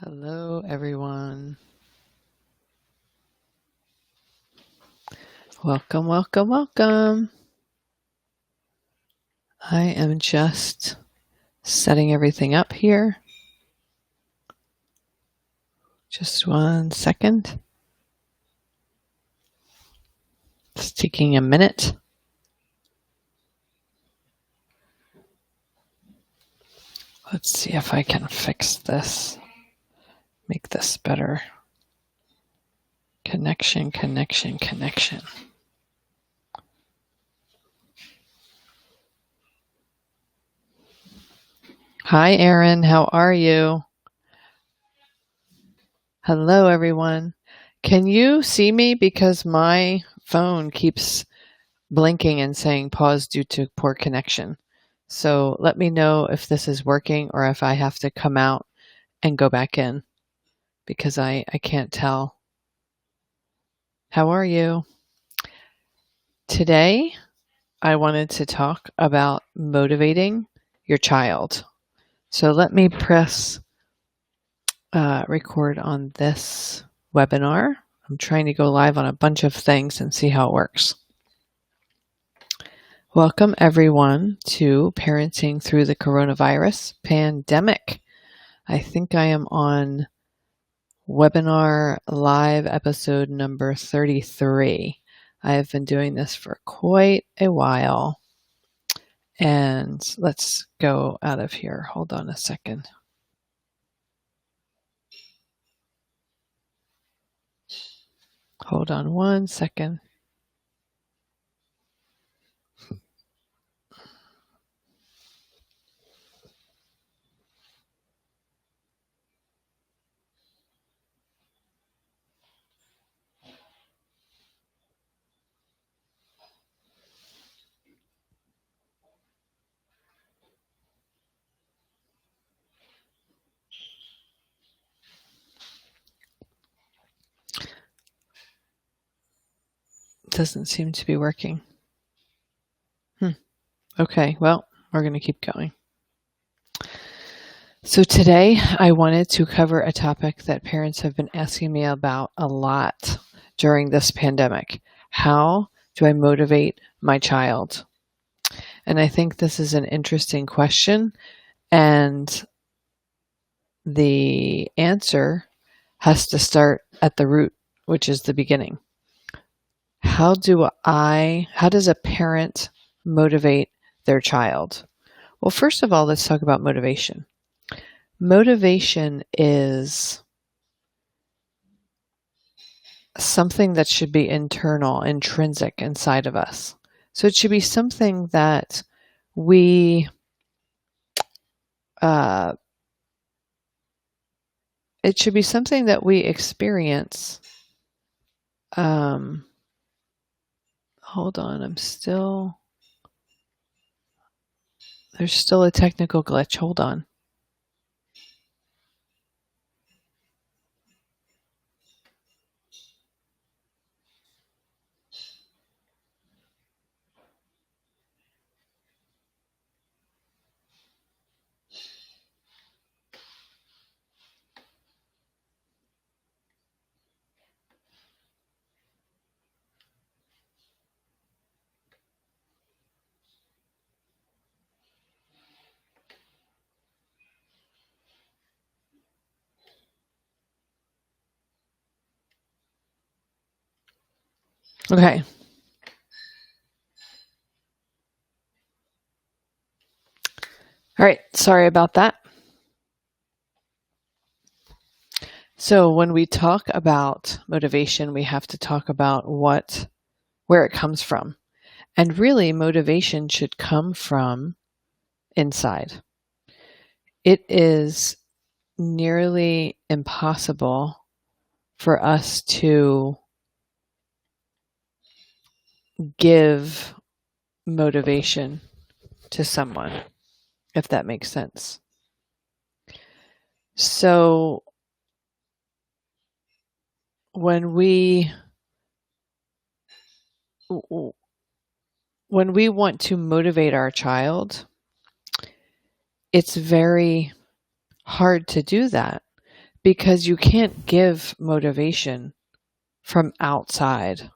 Hello, everyone. Welcome, welcome, welcome. I am just setting everything up here. Just 1 second. It's taking a minute. Let's see if I can fix this. Make this better. Connection. Hi, Erin. How are you? Hello, everyone. Can you see me? Because my phone keeps blinking and saying pause due to poor connection. So let me know if this is working or if I have to come out and go back in because I can't tell. How are you? Today, I wanted to talk about motivating your child. So let me press record on this webinar. I'm trying to go live on a bunch of things and see how it works. Welcome everyone to Parenting Through the Coronavirus Pandemic. I think I am on webinar live episode number 33. I have been doing this for quite a while. And let's go out of here. Hold on a second. Hold on 1 second. Doesn't seem to be working. Okay, well, we're going to keep going. So today I wanted to cover a topic that parents have been asking me about a lot during this pandemic. How do I motivate my child? And I think this is an interesting question, and the answer has to start at the root, which is the beginning. How does a parent motivate their child? Well, first of all, let's talk about motivation. Motivation is something that should be internal, intrinsic inside of us. So it should be something that we experience. Hold on, there's still a technical glitch. Hold on. Okay. All right, sorry about that. So when we talk about motivation, we have to talk about where it comes from. And really, motivation should come from inside. It is nearly impossible for us to give motivation to someone, if that makes sense. So when we want to motivate our child, it's very hard to do that because you can't give motivation from outside,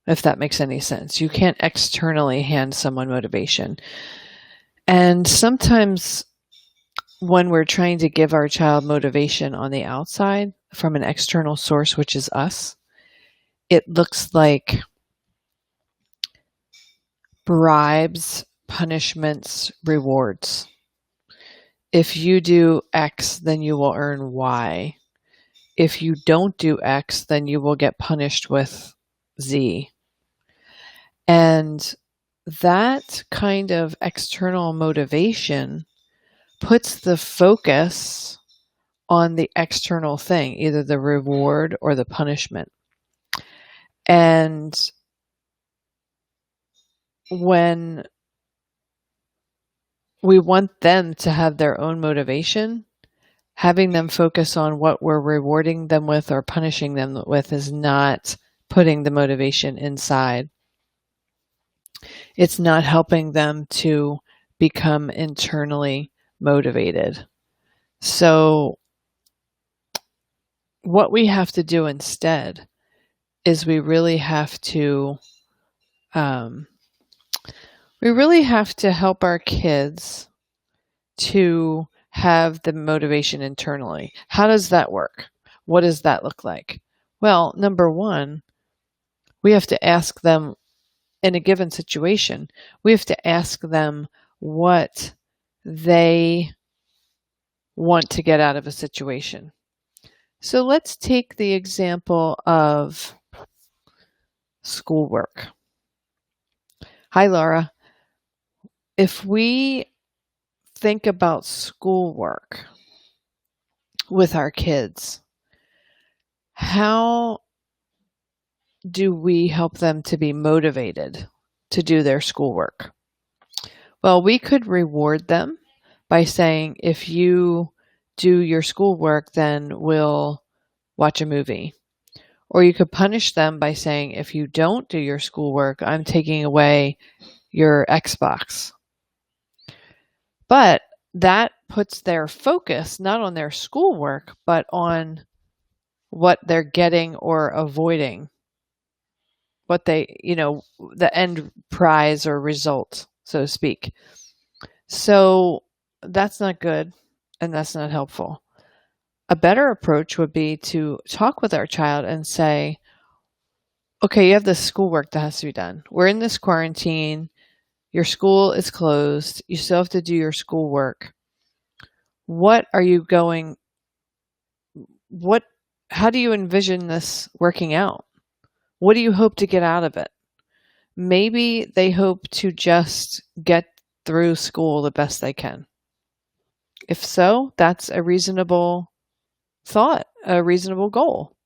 if that makes any sense. You can't externally hand someone motivation. And sometimes when we're trying to give our child motivation on the outside from an external source, which is us, it looks like bribes, punishments, rewards. If you do X, then you will earn Y. If you don't do X, then you will get punished with Z. And that kind of external motivation puts the focus on the external thing, either the reward or the punishment. And when we want them to have their own motivation, having them focus on what we're rewarding them with or punishing them with is not putting the motivation inside. It's not helping them to become internally motivated. So what we have to do instead is we really have to help our kids to have the motivation internally. How does that work? What does that look like? Well, number one, we have to ask them in a given situation, we have to ask them what they want to get out of a situation. So let's take the example of schoolwork. Hi, Laura. If we think about schoolwork with our kids, how do we help them to be motivated to do their schoolwork? Well, we could reward them by saying, if you do your schoolwork, then we'll watch a movie. Or you could punish them by saying, if you don't do your schoolwork, I'm taking away your Xbox. But that puts their focus not on their schoolwork, but on what they're getting or avoiding, what they, the end prize or result, so to speak. So that's not good and that's not helpful. A better approach would be to talk with our child and say, okay, you have this schoolwork that has to be done. We're in this quarantine. Your school is closed. You still have to do your schoolwork. How do you envision this working out? What do you hope to get out of it? Maybe they hope to just get through school the best they can. If so, that's a reasonable thought, a reasonable goal.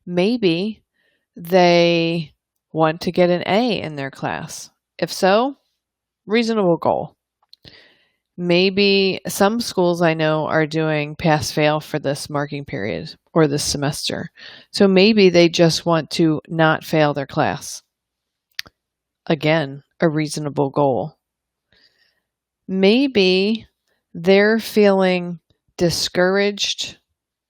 Maybe they want to get an A in their class. If so, reasonable goal. Maybe some schools I know are doing pass-fail for this marking period or this semester. So maybe they just want to not fail their class. Again, a reasonable goal. Maybe they're feeling discouraged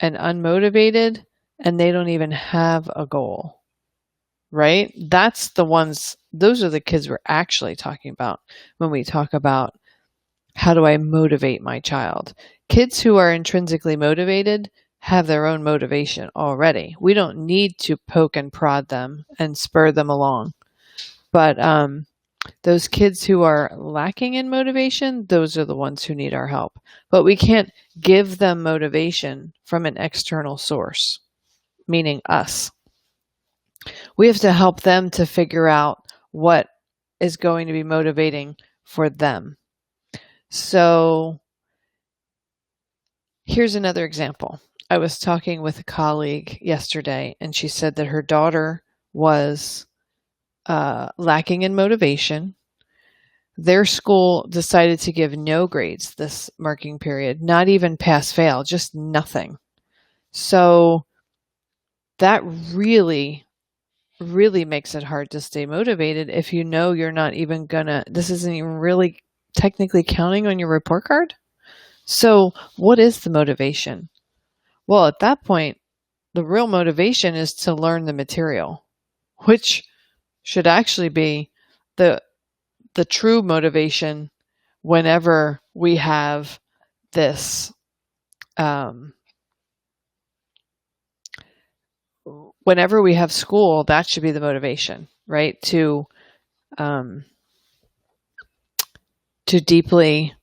and unmotivated and they don't even have a goal, right? Those are the kids we're actually talking about when we talk about how do I motivate my child. Kids who are intrinsically motivated have their own motivation already. We don't need to poke and prod them and spur them along. But those kids who are lacking in motivation, those are the ones who need our help. But we can't give them motivation from an external source, meaning us. We have to help them to figure out what is going to be motivating for them. So here's another example. I was talking with a colleague yesterday, and she said that her daughter was lacking in motivation. Their school decided to give no grades this marking period, not even pass-fail, just nothing. So that really, really makes it hard to stay motivated if you know you're not even this isn't even really technically counting on your report card. So what is the motivation? Well, at that point, the real motivation is to learn the material, which should actually be the the true motivation whenever we have this whenever we have school, that should be the motivation, right? Um, to deeply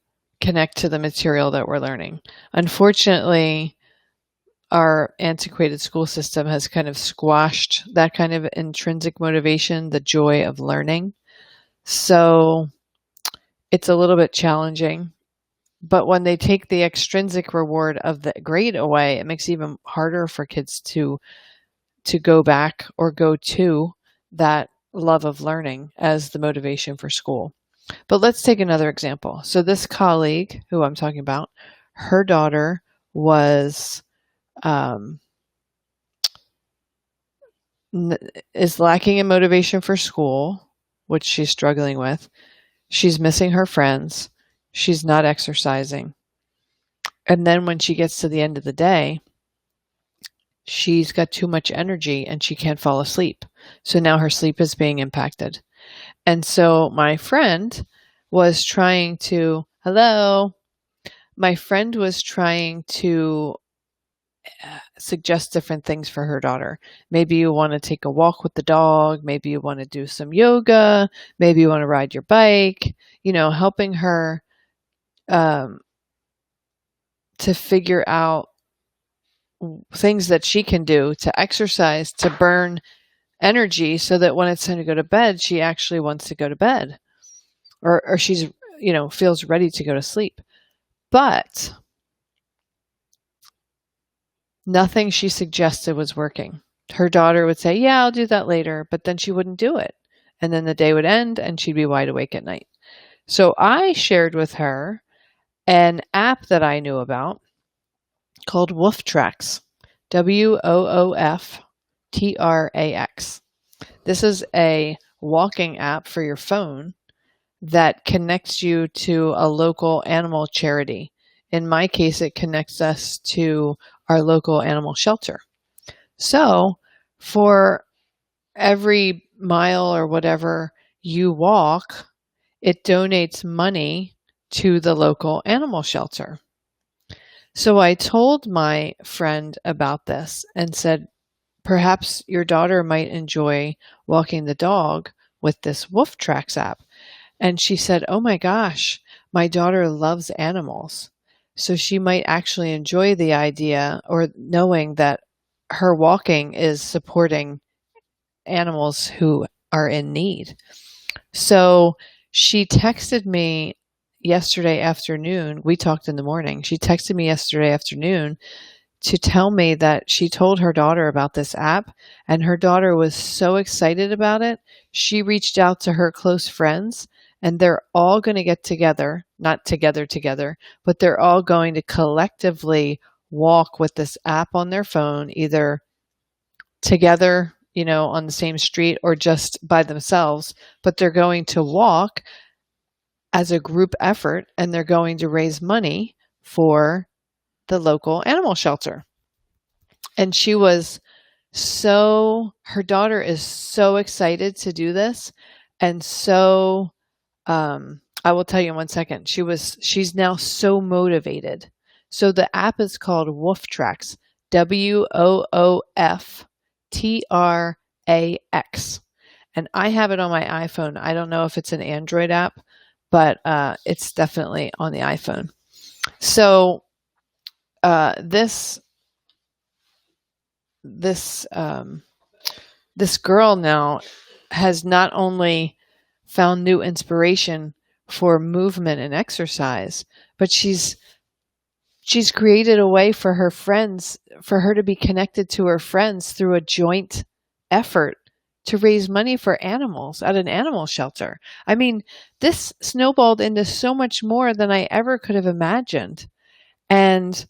connect to the material that we're learning. Unfortunately, our antiquated school system has kind of squashed that kind of intrinsic motivation, the joy of learning. So it's a little bit challenging. But when they take the extrinsic reward of the grade away, it makes it even harder for kids to go back or go to that love of learning as the motivation for school. But let's take another example. So this colleague who I'm talking about, her daughter was is lacking in motivation for school, which she's struggling with. She's missing her friends. She's not exercising. And then when she gets to the end of the day, she's got too much energy and she can't fall asleep. So now her sleep is being impacted. And so my friend was trying to, hello, my friend was trying to suggest different things for her daughter. Maybe you want to take a walk with the dog. Maybe you want to do some yoga. Maybe you want to ride your bike, helping her to figure out things that she can do to exercise, to burn energy so that when it's time to go to bed, she actually wants to go to bed or she's, feels ready to go to sleep. But nothing she suggested was working. Her daughter would say, yeah, I'll do that later, but then she wouldn't do it. And then the day would end and she'd be wide awake at night. So I shared with her an app that I knew about called Woof Tracks, WOOFTRAX. This is a walking app for your phone that connects you to a local animal charity. In my case, it connects us to our local animal shelter. So for every mile or whatever you walk, it donates money to the local animal shelter. So I told my friend about this and said, perhaps your daughter might enjoy walking the dog with this Woof Tracks app. And she said, oh my gosh, my daughter loves animals. So she might actually enjoy the idea or knowing that her walking is supporting animals who are in need. So she texted me yesterday afternoon. We talked in the morning. She texted me yesterday afternoon to tell me that she told her daughter about this app and her daughter was so excited about it. She reached out to her close friends and they're all going to get together, not together, but they're all going to collectively walk with this app on their phone, either together, on the same street or just by themselves, but they're going to walk as a group effort and they're going to raise money for the local animal shelter. And her daughter is so excited to do this. And so, I will tell you in 1 second, she's now so motivated. So the app is called Woof Tracks, WOOFTRAX. And I have it on my iPhone. I don't know if it's an Android app, but it's definitely on the iPhone. So this girl now has not only found new inspiration for movement and exercise, but she's created a way for her friends, for her to be connected to her friends through a joint effort to raise money for animals at an animal shelter. I mean, this snowballed into so much more than I ever could have imagined. And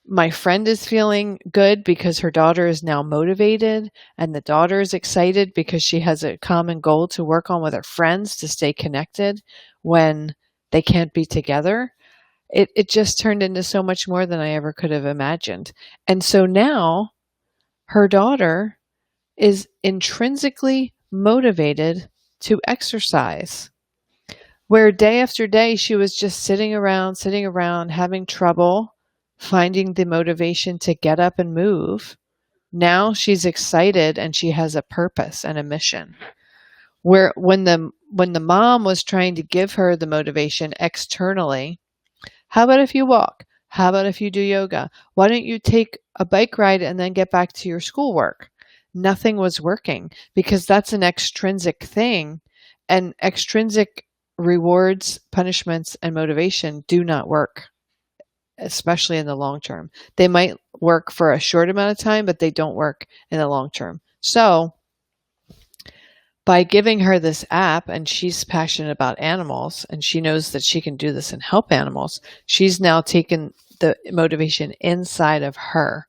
my friend is feeling good because her daughter is now motivated, and the daughter is excited because she has a common goal to work on with her friends to stay connected when they can't be together. it just turned into so much more than I ever could have imagined. And so now her daughter is intrinsically motivated to exercise. Where day after day she was just sitting around, having trouble finding the motivation to get up and move. Now she's excited and she has a purpose and a mission. Where when the mom was trying to give her the motivation externally, how about if you walk? How about if you do yoga? Why don't you take a bike ride and then get back to your schoolwork? Nothing was working because that's an extrinsic thing, and extrinsic rewards, punishments, and motivation do not work, especially in the long term. They might work for a short amount of time, but they don't work in the long term. So by giving her this app, and she's passionate about animals and she knows that she can do this and help animals, she's now taken the motivation inside of her.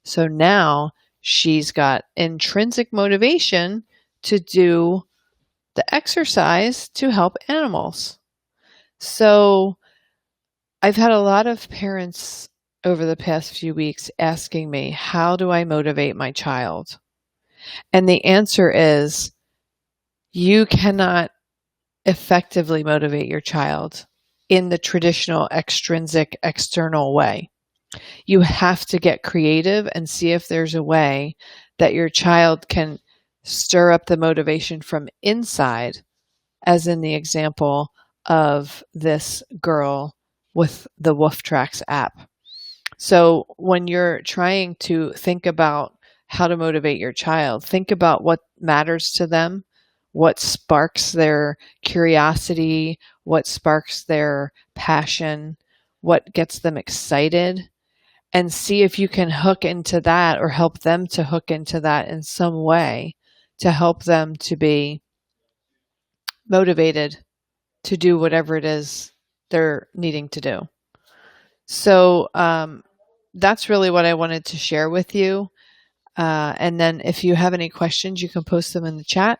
So now she's got intrinsic motivation to do the exercise to help animals. So I've had a lot of parents over the past few weeks asking me, how do I motivate my child? And the answer is, you cannot effectively motivate your child in the traditional extrinsic external way. You have to get creative and see if there's a way that your child can stir up the motivation from inside, as in the example of this girl with the Wolf Tracks app. So when you're trying to think about how to motivate your child, think about what matters to them, what sparks their curiosity, what sparks their passion, what gets them excited, and see if you can hook into that or help them to hook into that in some way to help them to be motivated to do whatever it is they're needing to do. So that's really what I wanted to share with you. And then if you have any questions, you can post them in the chat.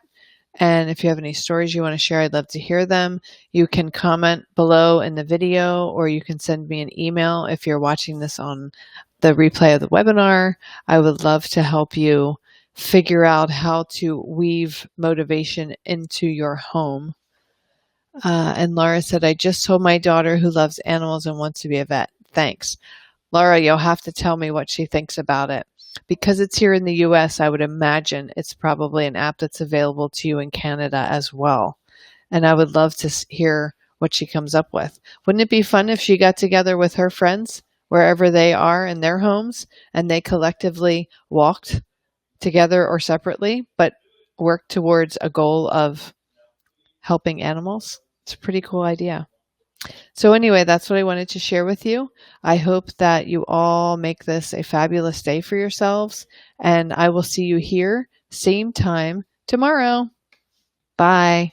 And if you have any stories you want to share, I'd love to hear them. You can comment below in the video, or you can send me an email if you're watching this on the replay of the webinar. I would love to help you figure out how to weave motivation into your home. And Laura said, I just told my daughter who loves animals and wants to be a vet. Thanks. Laura, you'll have to tell me what she thinks about it. Because it's here in the US, I would imagine it's probably an app that's available to you in Canada as well. And I would love to hear what she comes up with. Wouldn't it be fun if she got together with her friends, wherever they are in their homes, and they collectively walked together or separately, but worked towards a goal of helping animals? It's a pretty cool idea. So anyway, that's what I wanted to share with you. I hope that you all make this a fabulous day for yourselves, and I will see you here, same time tomorrow. Bye.